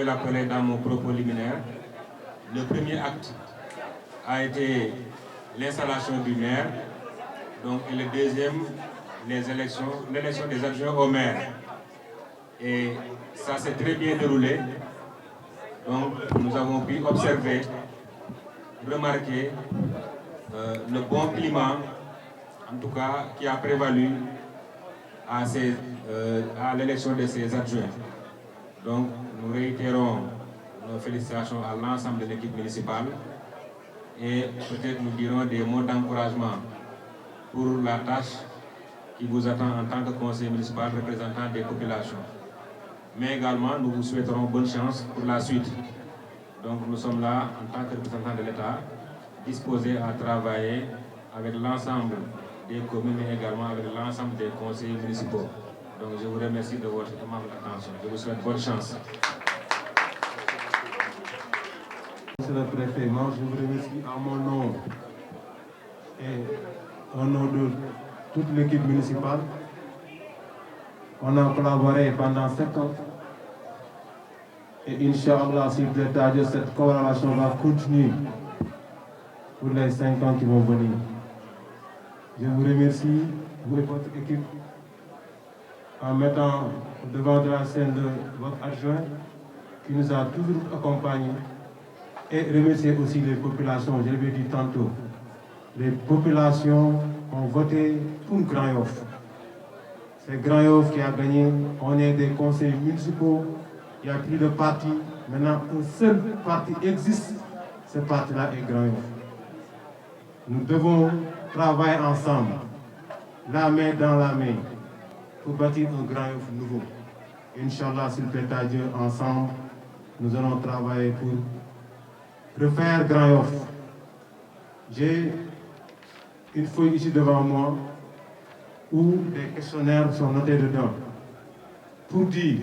Je vais l'appeler dans mon propos liminaire. Le premier acte a été l'installation du maire, donc, et le deuxième, l'élection des adjoints au maire. Et ça s'est très bien déroulé. Donc nous avons pu observer, remarquer le bon climat, en tout cas, qui a prévalu à l'élection de ces adjoints. Donc nous réitérons nos félicitations à l'ensemble de l'équipe municipale et peut-être nous dirons des mots d'encouragement pour la tâche qui vous attend en tant que conseiller municipal représentant des populations. Mais également, nous vous souhaiterons bonne chance pour la suite. Donc nous sommes là, en tant que représentants de l'État, disposés à travailler avec l'ensemble des communes et également avec l'ensemble des conseillers municipaux. Donc je vous remercie de votre aimable attention. Je vous souhaite bonne chance. Monsieur le préfet, moi je vous remercie à mon nom et au nom de toute l'équipe municipale. On a collaboré pendant 7 ans. Et Inch'Allah, s'il plaît à Dieu, cette collaboration va continuer pour les 5 ans qui vont venir. Je vous remercie, vous et votre équipe, en mettant devant de la scène de votre adjoint qui nous a toujours accompagnés. Et remercier aussi les populations, je l'ai dit tantôt. Les populations ont voté pour Grand Yoff. C'est Grand Yoff qui a gagné. On est des conseils municipaux. Il n'y a plus de parti. Maintenant, un seul parti existe. Ce parti-là est Grand Yoff. Nous devons travailler ensemble, la main dans la main, pour bâtir un Grand Yoff nouveau. Inch'Allah, s'il plaît à Dieu, ensemble, nous allons travailler pour refaire Grand Yoff. J'ai une feuille ici devant moi où des questionnaires sont notés dedans pour dire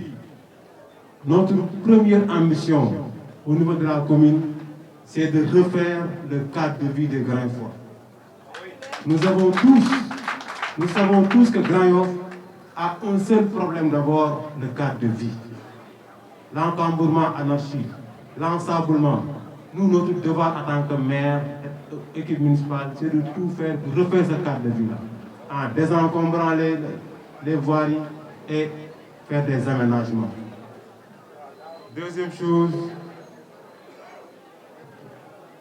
notre première ambition au niveau de la commune, c'est de refaire le cadre de vie de Grand Yoff. Nous savons tous que Grand Yoff a un seul problème d'abord, le cadre de vie. L'encombrement anarchique, l'ensablement. Nous, notre devoir en tant que maire, équipe municipale, c'est de tout faire pour refaire ce cadre de vie-là, en désencombrant les voiries et faire des aménagements. Deuxième chose,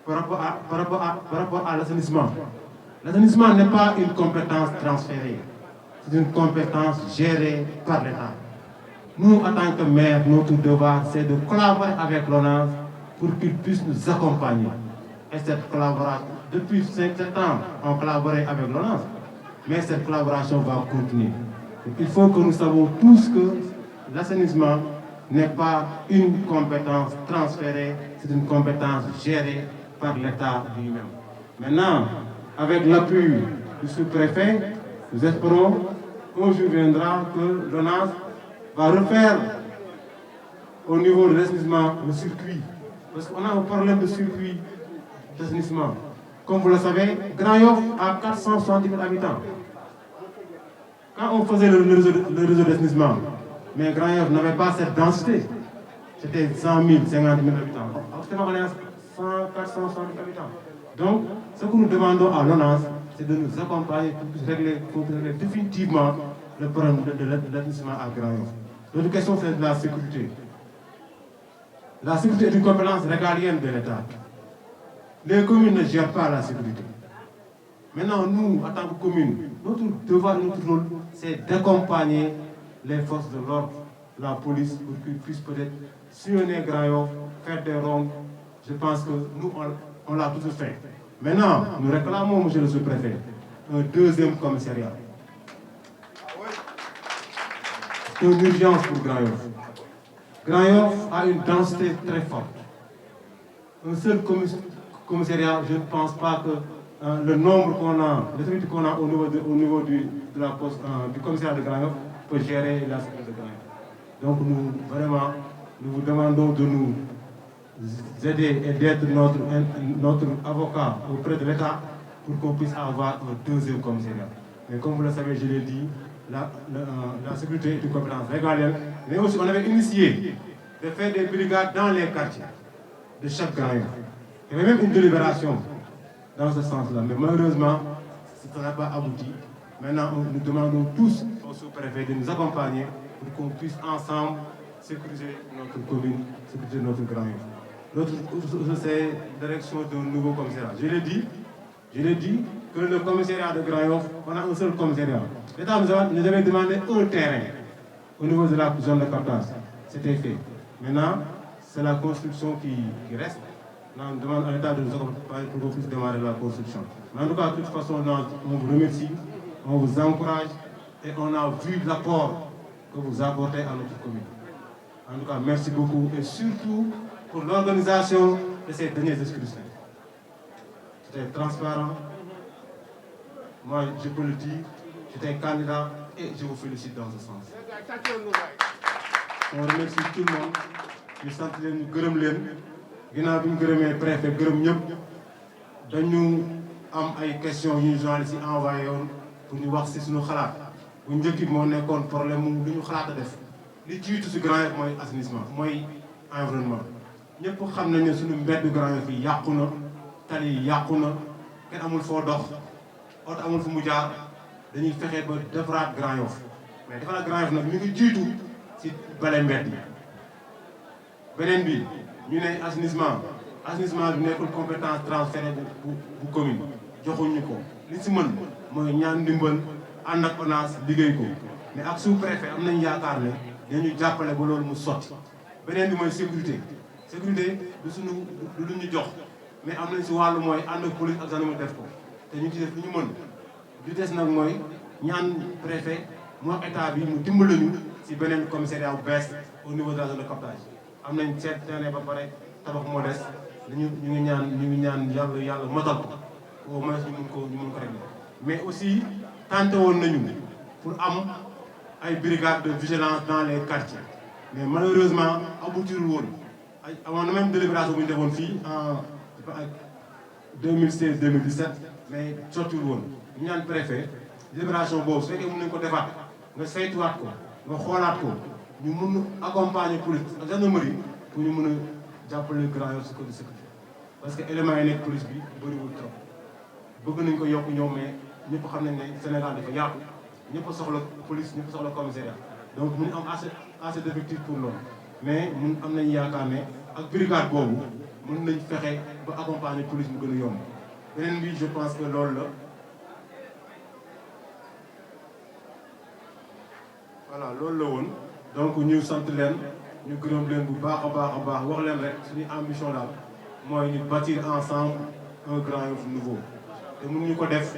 par rapport à l'assainissement. L'assainissement n'est pas une compétence transférée, c'est une compétence gérée par l'État. Nous, en tant que maire, notre devoir, c'est de collaborer avec l'ONAS pour qu'ils puissent nous accompagner. Et cette collaboration, depuis 7 ans, on collaborait avec l'ONAS, mais cette collaboration va continuer. Il faut que nous sachions tous que l'assainissement n'est pas une compétence transférée, c'est une compétence gérée par l'État lui-même. Maintenant, avec l'appui du sous-préfet, nous espérons qu'un jour viendra que l'ONAS va refaire au niveau de l'assainissement le circuit. Parce qu'on a un problème de circuit d'assainissement. Comme vous le savez, Grand Yoff a 470 000 habitants. Quand on faisait le réseau d'assainissement, mais Grand Yoff n'avait pas cette densité. C'était 100 000, 50 000 habitants. Actuellement, on est à 460 000 habitants. Donc, ce que nous demandons à l'ONAS, c'est de nous accompagner pour régler définitivement le problème de l'assainissement à Grand Yoff. L'autre question, c'est de la sécurité. La sécurité est une compétence régalienne de l'État. Les communes ne gèrent pas la sécurité. Maintenant, nous, en tant que commune, notre devoir, notre rôle, c'est d'accompagner les forces de l'ordre, la police, pour qu'ils puissent peut-être sillonner Grand Yoff, faire des rondes. Je pense que nous, on l'a tous fait. Maintenant, nous réclamons, monsieur le sous-préfet, un deuxième commissariat. C'est une urgence pour Grand Yoff. Grand Yoff a une densité très forte. Un seul commissariat, je ne pense pas que le nombre qu'on a, l'effectif qu'on a au niveau du commissariat de Grand Yoff peut gérer la sécurité de Grand Yoff. Donc nous, vraiment, nous vous demandons de nous aider et d'être notre avocat auprès de l'État pour qu'on puisse avoir un deuxième commissariat. Mais comme vous le savez, je l'ai dit, la sécurité est une compétence régalienne, mais aussi on avait initié de faire des brigades dans les quartiers de chaque Grand Yoff. Il y avait même une délibération dans ce sens-là, mais malheureusement, ça n'a pas abouti. Maintenant, nous demandons tous au sous-préfet de nous accompagner pour qu'on puisse ensemble sécuriser notre commune, sécuriser notre Grand Yoff. L'autre, c'est la direction d'un nouveau commissariat. Je l'ai dit que le commissariat de Grand Yoff, on a un seul commissariat. L'État nous avait demandé un terrain au niveau de la zone de captage. C'était fait. Maintenant, c'est la construction qui reste. On demande à l'État de nous accompagner pour qu'on puisse démarrer la construction. Mais en tout cas, de toute façon, on vous remercie, on vous encourage et on a vu l'apport que vous apportez à notre commune. En tout cas, merci beaucoup et surtout pour l'organisation de ces derniers scrutins. C'était transparent. Moi, je peux le dire, j'étais candidat et je vous félicite dans ce sens. On remercie tout le monde. ñu sant leen ñu gërëm leen ginnaaw bi ñu gërëmee préfet gërëm ñëpp dañu am ay questions yu ñu journaliste yi envoyé woon pour ñu wax ci suñu xalaat bu njëkk bi moo nekkoon problème mu lu ñu xalaat a def li jiitu ci Grand Yoff mooy assainissement mooy environnement ñëpp xam nañ ne suñu mbeddu Grand Yoff yi yàqu na tali yi yàqu na kenn amul foo dox oto amul fu mu jaar dañuy fexe ba defaraat Grand Yoff mais defaraat Grand Yoff nag ñu ngi jiitu ci bale mbedd yi beneen bi ñu ne assainissement bi nekkul compétence transférée bu commune joxuñu ko li ci mën mooy ñaan ndimbal ànd ak ONAS liggéey ko mais ak sous-préfet am nañu yaakaar ne dañu jàppale ba loolu mu sotti beneen bi mooy sécurité du suñu du lu ñu jox mais am nañ ci wàllu mooy ànd ak police ak gendarmerie def ko te ñu ci def lu ñu mën li des nag mooy ñaan préfet moo état bi mu dimbali ñu ci beneen commissariat bu bees au niveau de la zone de captage am nañ seet terrain ba pare tabax moo des ñu ngi ñaan yàlla motal ko au moins ñu mun ko régler mais aussi tenté woon nañu pour am ay brigades de vigilance dans les quartiers mais malheureusement aboutirul woon ay amoon na même délibération bu ñu defoon fii en 2016 2017 mais sottiwul woon ñu ñaan préfet délibération boobu su fekkee mën nañu ko defaat nga saytuwaat ko nga xoolaat ko ñu mun accompagner police ak gendarmerie pour ñu mën a jàppale Grand Yoff ci côté sécurité parce que éléments yi nekk police bi bëriwul trop bëgg nañ ko yokk ñoom mais ñëpp xam nañ ne Sénégal dafa yaatu ñëpp a soxla police ñëpp a soxla commissariat donc mun am assez d'effectifs pour loolu mais mun am nañ yaakaar ne ak brigade boobu mën nañ fexe ba accompagner police mu gën a yomb beneen bi je pense que loolu la voilà loolu la woon donc ñu sant leen ñu gërëm leen bu baax a baax wax leen rek suñu ambition daal mooy ñu bâtir ensemble un Grand Yoff nouveau te mënuñu ko def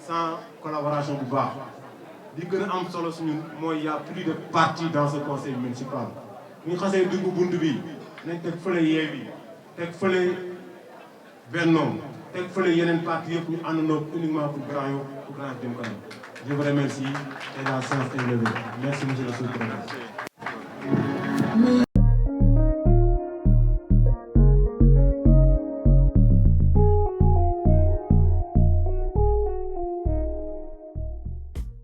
sans collaboration bu baax li gën a am solo suñu mooy y a plus de partis dans ce conseil municipal bu ñu xasee dugg bunt bi nañ teg fële Yewwi teg fële Benno teg fële yeneen parti yëpp ñu àndandoo uniquement pour Grand Yoff jëm kanam. Je vous remercie et la séance est levée. Merci, monsieur le sous-préfet.